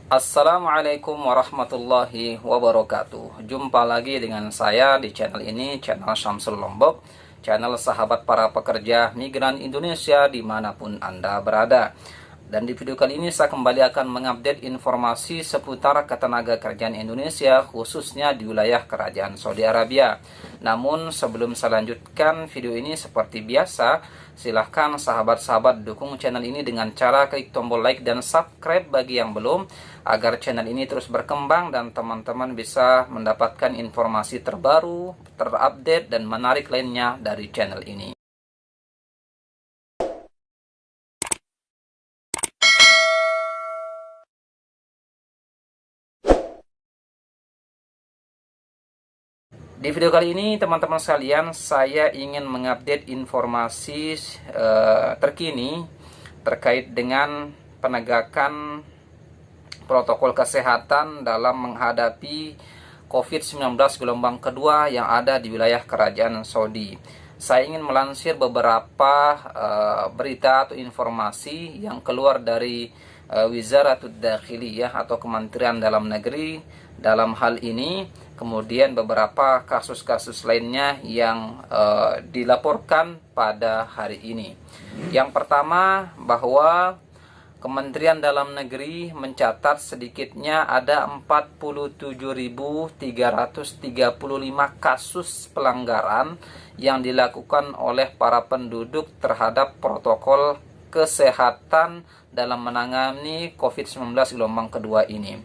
Assalamualaikum warahmatullahi wabarakatuh. Jumpa lagi dengan saya di channel ini, channel Syamsul Lombok, channel sahabat para pekerja migran Indonesia dimanapun Anda berada. Dan di video kali ini saya kembali akan mengupdate informasi seputar ketenaga kerjaan Indonesia, khususnya di wilayah Kerajaan Saudi Arabia. Namun sebelum saya lanjutkan video ini, seperti biasa, silahkan sahabat-sahabat dukung channel ini dengan cara klik tombol like dan subscribe bagi yang belum, agar channel ini terus berkembang dan teman-teman bisa mendapatkan informasi terbaru, terupdate, dan menarik lainnya dari channel ini. Di video kali ini teman-teman sekalian, saya ingin mengupdate informasi terkini terkait dengan penegakan protokol kesehatan dalam menghadapi COVID-19 gelombang kedua yang ada di wilayah Kerajaan Saudi. Saya ingin melansir beberapa berita atau informasi yang keluar dari Wizaratud Dakhiliyah atau Kementerian Dalam Negeri dalam hal ini, kemudian beberapa kasus-kasus lainnya yang dilaporkan pada hari ini. Yang pertama, bahwa Kementerian Dalam Negeri mencatat sedikitnya ada 47.335 kasus pelanggaran yang dilakukan oleh para penduduk terhadap protokol kesehatan dalam menangani COVID-19 gelombang kedua ini.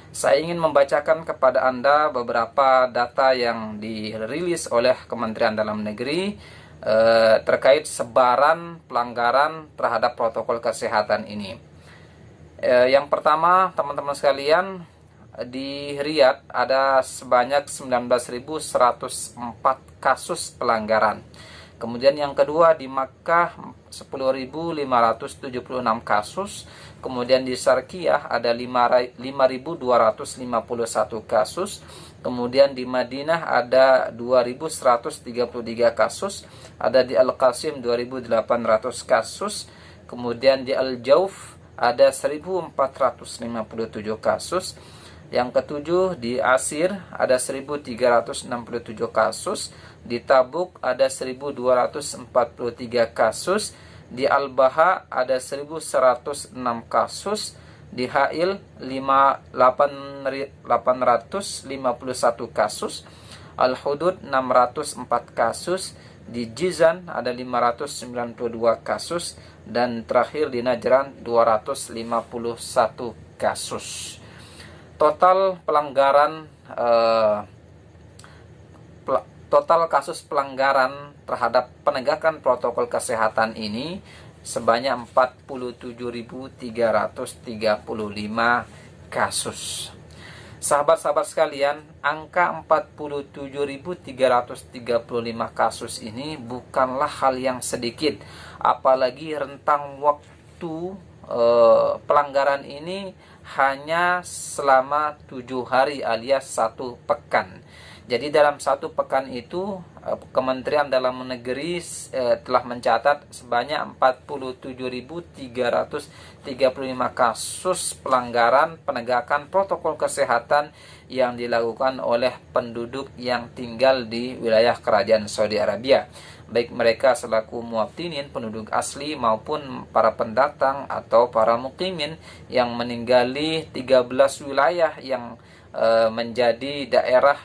Saya ingin membacakan kepada Anda beberapa data yang dirilis oleh Kementerian Dalam Negeri terkait sebaran pelanggaran terhadap protokol kesehatan ini. Yang pertama, teman-teman sekalian, di Riyadh ada sebanyak 19.104 kasus pelanggaran. Kemudian yang kedua di Makkah 10.576 kasus. Kemudian di Syarqiyah ada 5.251 kasus. Kemudian di Madinah ada 2.133 kasus. Ada di Al-Qasim 2.800 kasus. Kemudian di Al-Jauf ada 1.457 kasus. Yang ketujuh di Asir ada 1.367 kasus. Di Tabuk ada 1.243 kasus. Di Al-Baha ada 1.106 kasus. Di Ha'il 851 kasus. Al-Hudud 604 kasus. Di Jizan ada 592 kasus. Dan terakhir di Najran 251 kasus. Total pelanggaran total kasus pelanggaran terhadap penegakan protokol kesehatan ini sebanyak 47.335 kasus. Sahabat-sahabat sekalian, angka 47.335 kasus ini bukanlah hal yang sedikit, apalagi rentang waktu pelanggaran ini hanya selama 7 hari alias 1 pekan. Jadi dalam 1 pekan itu Kementerian Dalam Negeri telah mencatat sebanyak 47.335 kasus pelanggaran penegakan protokol kesehatan yang dilakukan oleh penduduk yang tinggal di wilayah Kerajaan Saudi Arabia, baik mereka selaku muwatinin penduduk asli maupun para pendatang atau para muqimin yang meninggali 13 wilayah yang menjadi daerah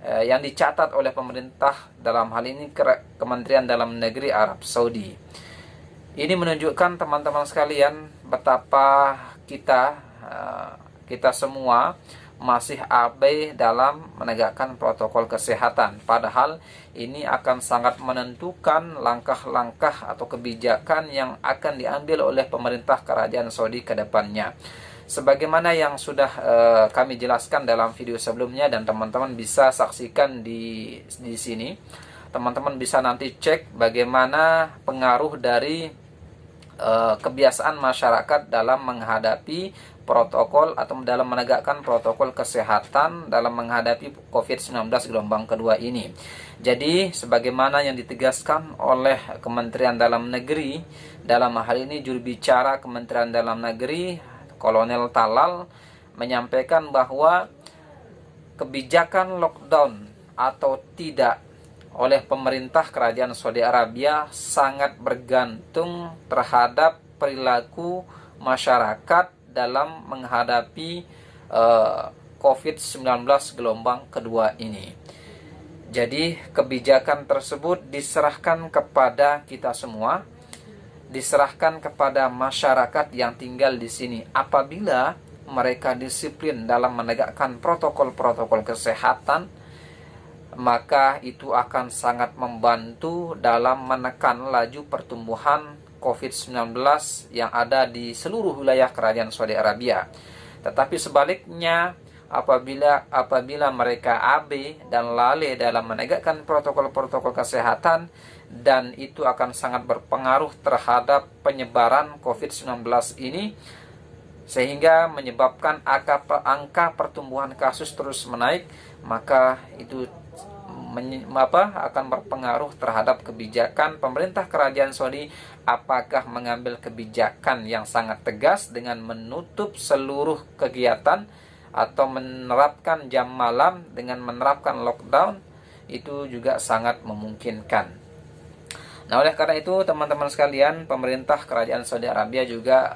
yang dicatat oleh pemerintah, dalam hal ini Kementerian Dalam Negeri Arab Saudi. Ini menunjukkan teman-teman sekalian betapa kita semua masih abai dalam menegakkan protokol kesehatan. Padahal ini akan sangat menentukan langkah-langkah atau kebijakan yang akan diambil oleh pemerintah Kerajaan Saudi ke depannya. Sebagaimana yang sudah kami jelaskan dalam video sebelumnya dan teman-teman bisa saksikan di sini. Teman-teman bisa nanti cek bagaimana pengaruh dari kebiasaan masyarakat dalam menghadapi protokol atau dalam menegakkan protokol kesehatan dalam menghadapi COVID-19 gelombang kedua ini. Jadi sebagaimana yang ditegaskan oleh Kementerian Dalam Negeri, dalam hal ini juru bicara Kementerian Dalam Negeri Kolonel Talal menyampaikan bahwa kebijakan lockdown atau tidak oleh pemerintah Kerajaan Saudi Arabia sangat bergantung terhadap perilaku masyarakat dalam menghadapi COVID-19 gelombang kedua ini. Jadi kebijakan tersebut diserahkan kepada kita semua, diserahkan kepada masyarakat yang tinggal di sini. Apabila mereka disiplin dalam menegakkan protokol-protokol kesehatan, maka itu akan sangat membantu dalam menekan laju pertumbuhan COVID-19 yang ada di seluruh wilayah Kerajaan Saudi Arabia. Tetapi sebaliknya, apabila mereka abai dan lalai dalam menegakkan protokol-protokol kesehatan, dan itu akan sangat berpengaruh terhadap penyebaran COVID-19 ini, sehingga menyebabkan angka pertumbuhan kasus terus menaik, maka itu akan berpengaruh terhadap kebijakan pemerintah Kerajaan Saudi. Apakah mengambil kebijakan yang sangat tegas dengan menutup seluruh kegiatan, atau menerapkan jam malam dengan menerapkan lockdown, itu juga sangat memungkinkan. Nah, oleh karena itu teman-teman sekalian, pemerintah Kerajaan Saudi Arabia juga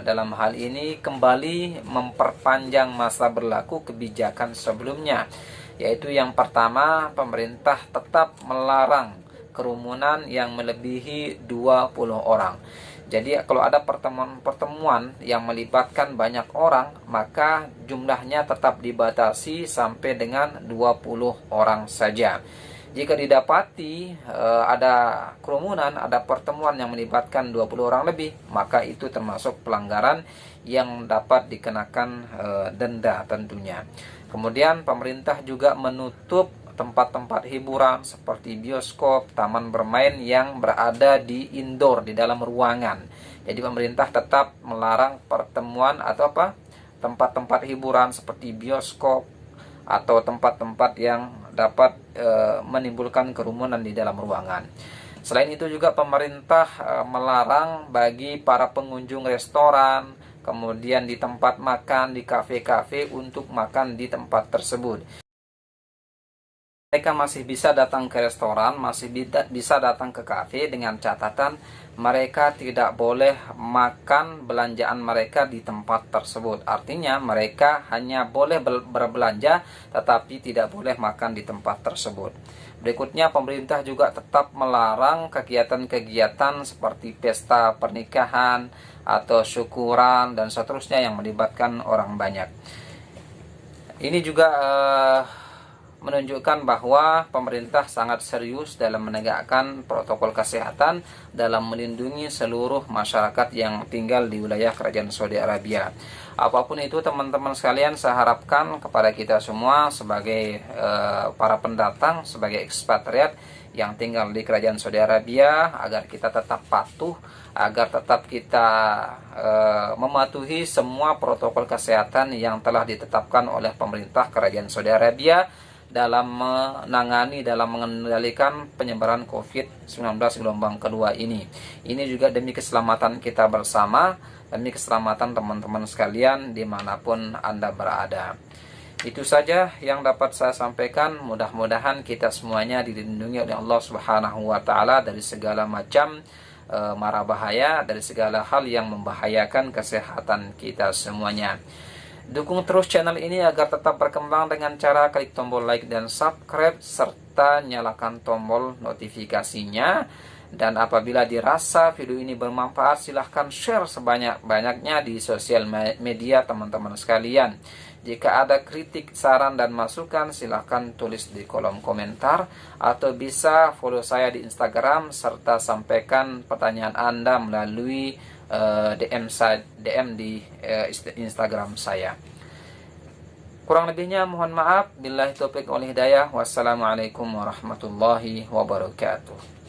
dalam hal ini kembali memperpanjang masa berlaku kebijakan sebelumnya, yaitu yang pertama, pemerintah tetap melarang kerumunan yang melebihi 20 orang. Jadi kalau ada pertemuan yang melibatkan banyak orang, maka jumlahnya tetap dibatasi sampai dengan 20 orang saja. Jika didapati ada kerumunan, ada pertemuan yang melibatkan 20 orang lebih, maka itu termasuk pelanggaran yang dapat dikenakan denda tentunya. Kemudian pemerintah juga menutup tempat-tempat hiburan seperti bioskop, taman bermain yang berada di indoor, di dalam ruangan. Jadi pemerintah tetap melarang pertemuan atau tempat-tempat hiburan seperti bioskop atau tempat-tempat yang dapat menimbulkan kerumunan di dalam ruangan. Selain itu juga pemerintah melarang bagi para pengunjung restoran, kemudian di tempat makan, di kafe-kafe untuk makan di tempat tersebut. Mereka masih bisa datang ke restoran, masih bisa datang ke kafe, dengan catatan mereka tidak boleh makan belanjaan mereka di tempat tersebut. Artinya mereka hanya boleh berbelanja tetapi tidak boleh makan di tempat tersebut. Berikutnya, pemerintah juga tetap melarang kegiatan-kegiatan seperti pesta pernikahan atau syukuran dan seterusnya yang melibatkan orang banyak. Ini juga menunjukkan bahwa pemerintah sangat serius dalam menegakkan protokol kesehatan dalam melindungi seluruh masyarakat yang tinggal di wilayah Kerajaan Saudi Arabia. Apapun itu teman-teman sekalian, saya harapkan kepada kita semua sebagai para pendatang, sebagai ekspatriat yang tinggal di Kerajaan Saudi Arabia, agar kita tetap patuh, agar tetap kita mematuhi semua protokol kesehatan yang telah ditetapkan oleh pemerintah Kerajaan Saudi Arabia dalam menangani, dalam mengendalikan penyebaran COVID-19 gelombang kedua ini. Ini juga demi keselamatan kita bersama, demi keselamatan teman-teman sekalian dimanapun Anda berada. Itu saja yang dapat saya sampaikan. Mudah-mudahan kita semuanya dilindungi oleh Allah Subhanahu wa Ta'ala dari segala macam mara bahaya, dari segala hal yang membahayakan kesehatan kita semuanya. Dukung terus channel ini agar tetap berkembang dengan cara klik tombol like dan subscribe, serta nyalakan tombol notifikasinya. Dan apabila dirasa video ini bermanfaat, silahkan share sebanyak-banyaknya di sosial media teman-teman sekalian. Jika ada kritik, saran, dan masukan, silahkan tulis di kolom komentar, atau bisa follow saya di Instagram, serta sampaikan pertanyaan Anda melalui DM di Instagram saya. Kurang lebihnya mohon maaf. Billahi taufiq wal hidayah. Wassalamualaikum warahmatullahi wabarakatuh.